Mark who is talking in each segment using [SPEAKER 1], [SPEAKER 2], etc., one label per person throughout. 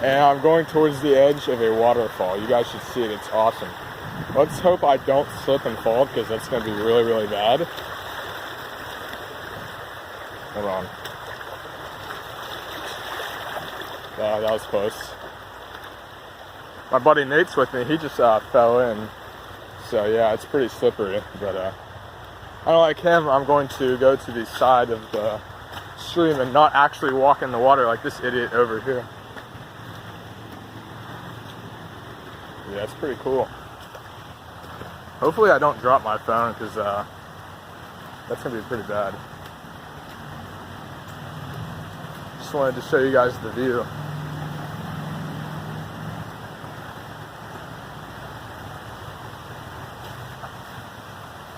[SPEAKER 1] And I'm going towards the edge of a waterfall. You guys should see it, it's awesome. Let's hope I don't slip and fall, because that's going to be really, really bad. Hold on. That was close. My buddy Nate's with me, he just fell in. So yeah, it's pretty slippery, but unlike him, I'm going to go to the side of the stream and not actually walk in the water like this idiot over here. Yeah, it's pretty cool. Hopefully I don't drop my phone, because that's going to be pretty bad. Just wanted to show you guys the view.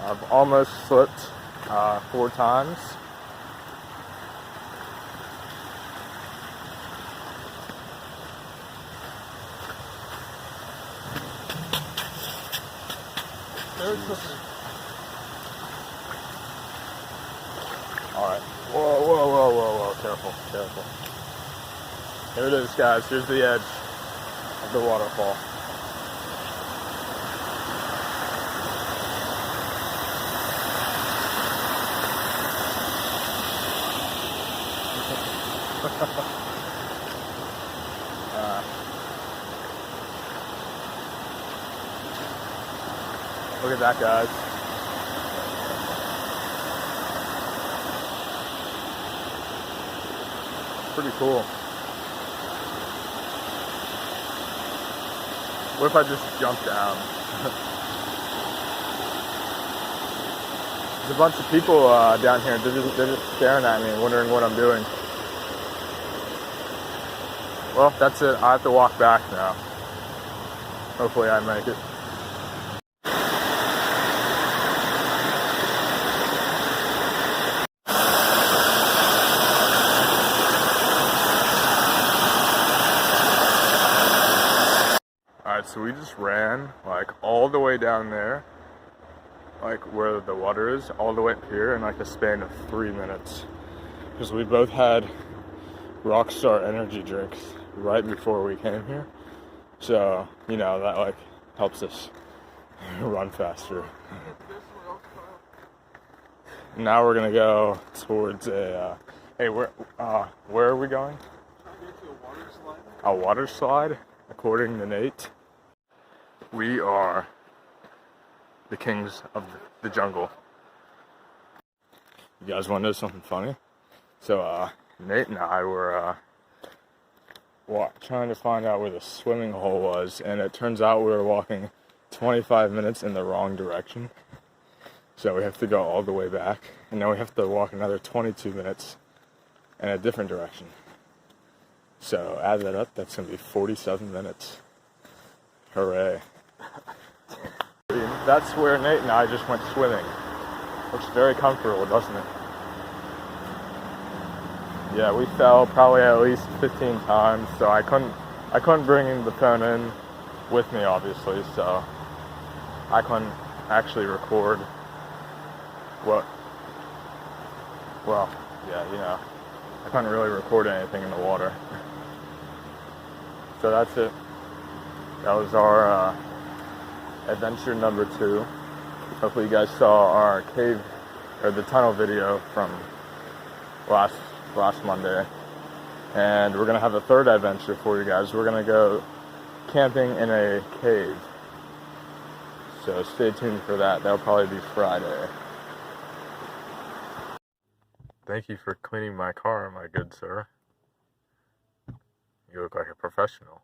[SPEAKER 1] I've almost slipped 4 times. Alright. Whoa, whoa, whoa, whoa, whoa. Careful, careful. Here it is, guys. Here's the edge of the waterfall. Look at that, guys. Pretty cool. What if I just jump down? There's a bunch of people down here. They're just staring at me, wondering what I'm doing. Well, that's it. I have to walk back now. Hopefully I make it. Alright, so we just ran like all the way down there, like where the water is, all the way up here in like a span of 3 minutes. Because we both had Rockstar energy drinks right before we came here. So, you know, that like helps us run faster. Now we're gonna go towards a, hey, where are we going? A water slide, according to Nate. We are the kings of the jungle. You guys want to know something funny? So, Nate and I were trying to find out where the swimming hole was, and it turns out we were walking 25 minutes in the wrong direction. So we have to go all the way back, and then we have to walk another 22 minutes in a different direction. So add that up, that's going to be 47 minutes. Hooray. That's where Nate and I just went swimming. Looks very comfortable, doesn't it? Yeah, we fell probably at least 15 times, so I couldn't bring the phone in with me, obviously, so I couldn't actually record well, yeah, you know, I couldn't really record anything in the water. So that's it. That was our adventure number 2. Hopefully you guys saw our cave, or the tunnel video from last Monday. And we're gonna have a 3rd adventure for you guys. We're gonna go camping in a cave. So stay tuned for that. That'll probably be Friday. Thank you for cleaning my car, my good sir. You look like a professional.